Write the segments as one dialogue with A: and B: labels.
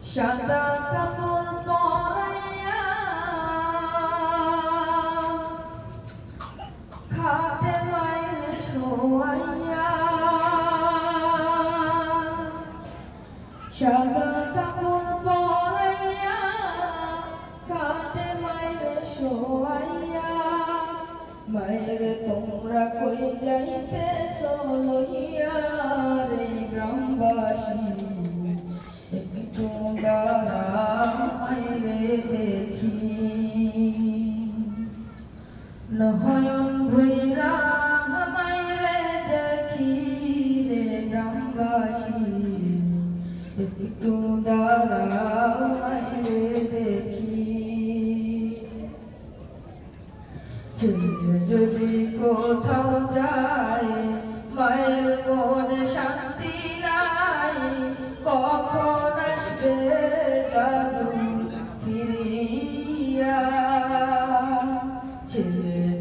A: সাদা কাপড় পরাইয়া খাটে মায়ের শোয়াইয়া সাদা কাপড় পরাইয়া খাটে মায়ের শোয়াইয়া মায়ের তোমরা কই যাইতেছো লইয়া রে গ্রামবাসী একটু দাঁড়াও মায়েরে দেখি নয়ন ভৈরা মায়েরে দেখি রে গ্রামবাসী একটু দাঁড়াও মায়েরে দেখি যদি কোথাও যায় মায়ের মনে শান্তি নাই কখন আসবে জাদু ফিরিয়া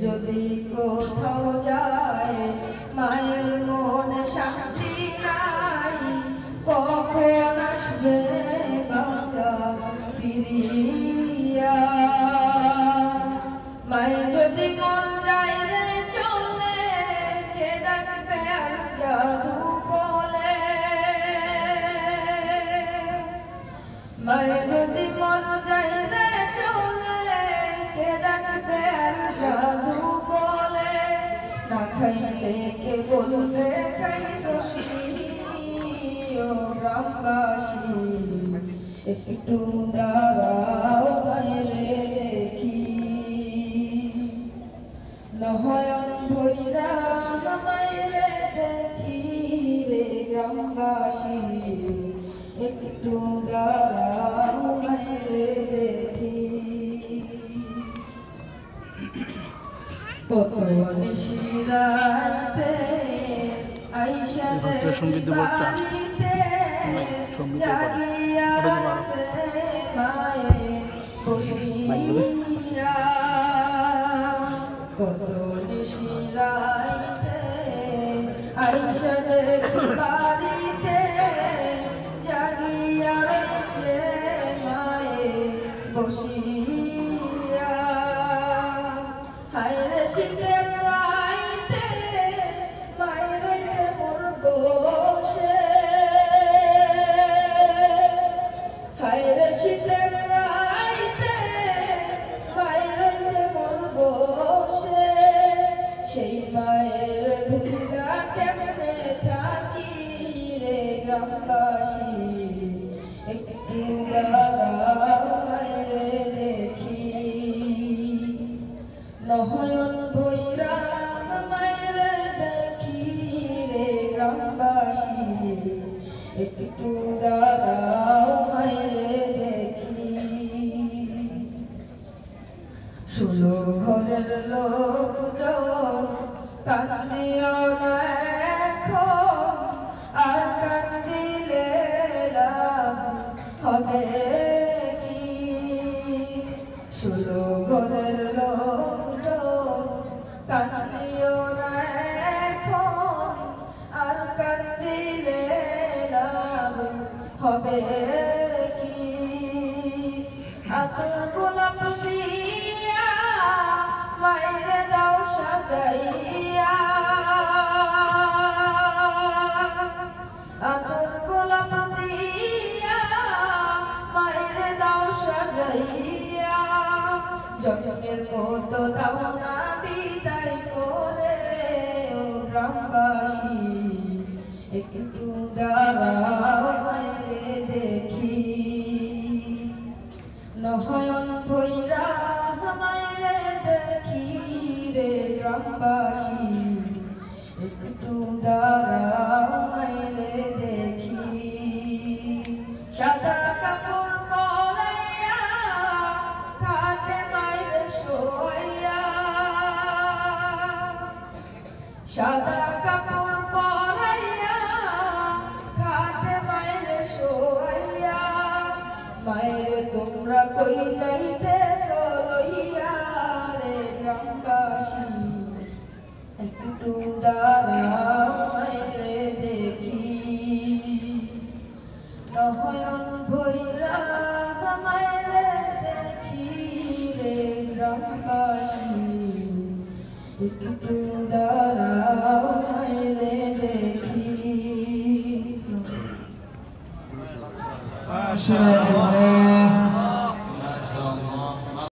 A: যদি কোথাও যায় মায়ের মনে শান্তি নাই কখন আসবে বাচ্চা ফিরিয়া মায়ের যদি মন যায় রে চলে কে ডাকবে আর জাদু বলে মায়ের যদি মন যায় রে চলে কে ডাকবে আর জাদু বলে না খাইলে কে বলবে খাইছো ও গ্রামবাসী একটু দাঁড়াও মায়েরে দেখি নয়ন ভৈরা মায়েরে দেখি রে গ্রামবাসী একটু দাঁড়াও মায়েরে দেখি কত নিশিরাতে আইসা
B: সঙ্গীত দেবতা
A: জাগিয়া মায়ে বসিয়া কত নিশিরাতে আইসা বাড়িতে জাগিয়া মায়ে বসিয়া হায়রে শীতের রাইতে মায়ের মোর বসে হায়রে শীতের রাইতে মায়ের মোর বসে সেই মায়ের ভুলা কেমনে থাকি রে গ্রামবাসী একটু দাঁড়াও মায়েরে দেখি নয়ন ভৈরা মায়েরে দেখি রে গ্রামবাসী একটু দাঁড়াও মায়েরে দেখি ষোলো ঘরের লোকজন কান্দিও না এখন আর কান্দিলে লাভ হবে কি ষোলো ঘরের লোকজন কান্দিও না এখন আর কান্দিলে লাভ হবে কি আতর গোলাপ দিয়া মায়ের দাও সাজাইয়া আতর গোলাপ দিয়া মায়ের দাও সাজাইয়া জন্মের মতো দাও না বিদায় করে ও গ্রামবাসী একটু দাঁড়াও মায়েরে দেখি নয়ন ভৈরা মায়েরে দেখি রে গ্রামবাসী একটু দাঁড়াও মায়েরে দেখি সাদা কাপড় পরাইয়া খাটে মায়ের শোয়াইয়া সাদা কাপড় পরাইয়া খাটে মায়ের শোয়াইয়া মায়ের তোমরা কই যাইতেছো লইয়া রে গ্রামবাসী একটু দাঁড়াও মায়েরে দেখি নয়ন ভৈরা আমায় দেখি রে গ্রামবাসী একটু দাঁড়াও রে দেখি।